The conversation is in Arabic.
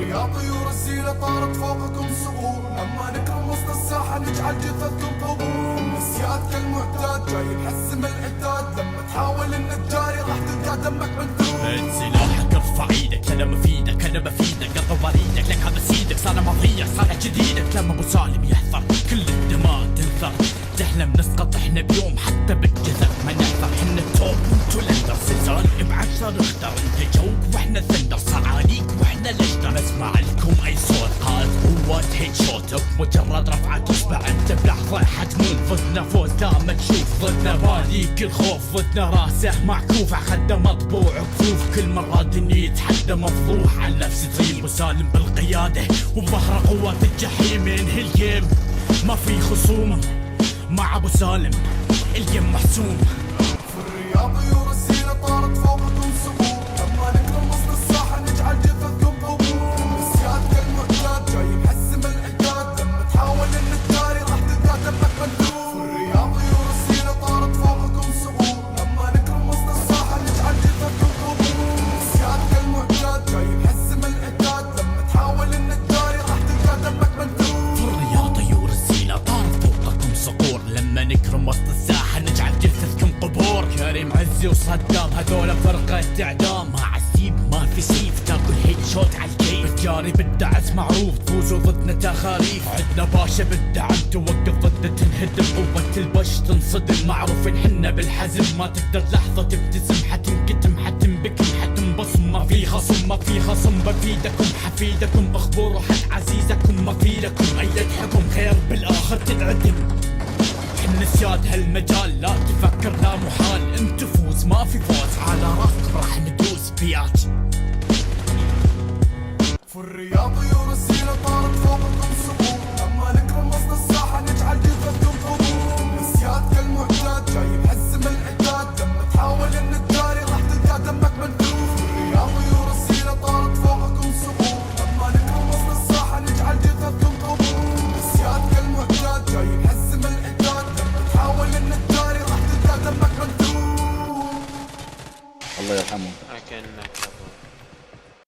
يا طيور الزينة طارت فوقكم صقور، لما نكرم وسط الساحة نجعل جثثكم قبور. النسيات كالمعتاد جاي نحسم العتاد، لما تحاول انك جاري راح تلقى دمك منثور. من سلاحك ارفع ايدك، انا مفيدك انا بفيدك، قطع وريدك لك هذا سيدك، صار ماضيك صار جديدك. لما ابو سالم يحضر كل الدماء تنثر، تحلم نسقط احنا بيوم حتى بالجثث ما نحضر. حنا التوب وانتو الاندر، زلزال بعشر اختر، انت جوك واحنا ثندر، صعاليك واحنا الاشتر. اسمع لكم اي صوت قائد قوات هيد شوت، بمجرد رفعك اصبع انت بلحظه حتموت. ضدنا فوز دام تشوف، ضدنا باليك الخوف، ضدنا راسه معكوف عخده مطبوع كفوف. كل مرة دنيا يتحدى مفضوح على نفس طيب، وسالم بالقيادة وبظهر قوات الجحيم. ينهي الجيم ما في خصوم، مع ابو سالم الجيم محسوم. في الرياض طيور الزينة طارت فوقكم صقور، لما نكرم وسط الساحة نجعل جثثكم قبور. النسيات كالمعتاد جاي نحسم العتاد، لما تحاول انك جاري راح تلقى دمك منثور. في الرياض طيور الزينة طارت فوقكم صقور، لما نكرم وسط الساحة نجعل جثثكم قبور. النسيات كالمعتاد جاي نحسم العتاد، لما تحاول انك جاري راح تلقى دمك منثور. في الرياض طيور الزينة طارت فوقكم صقور، لما نكرم وسط الساحة نجعل جثثكم قبور. كريم عزي وصدام هذولا فرقة اعدام، مع السيب ما في سيف، تاكل هيد شوت على الكيف. الجاري بالدعس معروف، تفوزوا ضدنا تخاريف. عدنا باشا بالدعم توقف ضدنا تنهدم، قوة البش تنصدم، معروفين حنا بالحزم. ما تقدر لحظة تبتسم، حتنكتم حتنبكم حتنبصم. ما في خصم ما في خصم، بفيدكم حفيدكم، اخبروا حد عزيزكم ما في لكم اي حكم. خير بالاخر تنعدم، حنا سياد هالمجال، لا تفكر لا محال انت فوز ما في فوز، على راسك راح ندوس فيات. في الرياض طيور الزينة طارت فوقكم صقور، لما نكرم وسط الساحة نجعل جثثكم قبور. النسيات كالمعتاد جاي نحسم العتاد، لما تحاول انك جاري راح تلقى دمك منثور. في الرياض طيور الزينة طارت فوقكم صقور، لما نكرم وسط الساحة نجعل جثثكم قبور. النسيات كالمعتاد جاي نحسم العتاد، لما تحاول انك جاري راح تلقى دمك منثور. الله يرحمه. لكن